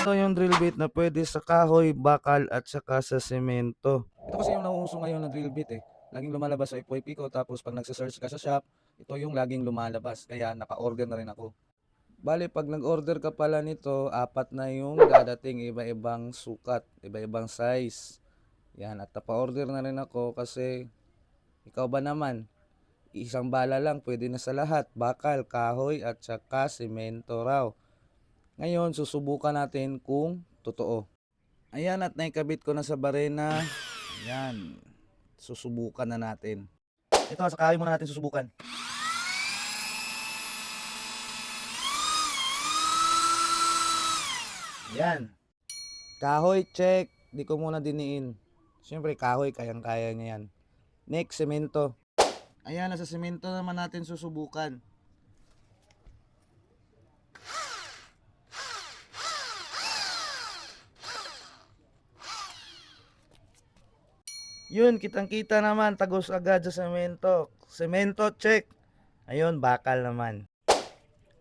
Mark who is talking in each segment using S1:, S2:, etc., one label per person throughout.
S1: Ito yung drill bit na pwede sa kahoy, bakal at saka sa semento. Ito kasi yung nauuso ngayon na drill bit eh. Laging lumalabas sa FYP ko, tapos pag nagsa-search ka sa shop, ito yung laging lumalabas. Kaya naka-order na rin ako. Bali, pag nag-order ka pala nito, apat na yung dadating, iba-ibang sukat, iba-ibang size. Yan, at napa-order na rin ako kasi ikaw ba naman, isang bala lang pwede na sa lahat, bakal, kahoy at saka semento raw. Ngayon, susubukan natin kung totoo. Ayan, at naikabit ko na sa barena. Ayan, susubukan na natin. Ito, sa kahoy muna natin susubukan. Ayan, kahoy check. Di ko muna diniin. Siyempre, kahoy, kayang-kaya niya yan. Next, semento. Ayan, nasa semento naman natin susubukan. Yun, kitang-kita naman, tagos agad sa semento. Semento, check. Ayun, bakal naman.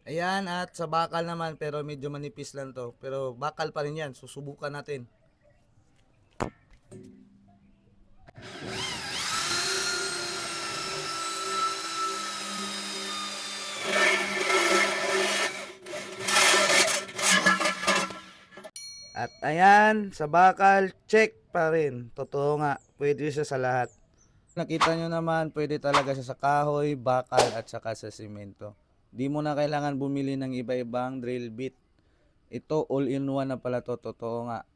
S1: Ayan, at sa bakal naman, pero medyo manipis lang to. Pero bakal pa rin yan, susubukan natin. At ayan, sa bakal, check pa rin. Totoo nga, pwede siya sa lahat. Nakita nyo naman, pwede talaga siya sa kahoy, bakal at saka sa simento. Di mo na kailangan bumili ng iba-ibang drill bit. Ito all-in-one na pala to, totoo nga.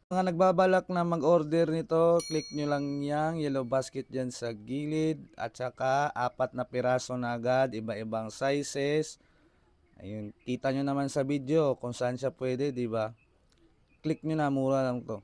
S1: Mga nagbabalak na mag-order nito, click nyo lang yung yellow basket dyan sa gilid at saka apat na piraso na agad, iba-ibang sizes. Ayun, kita nyo naman sa video kung saan siya pwede, di ba? Click nyo na, mura lang to.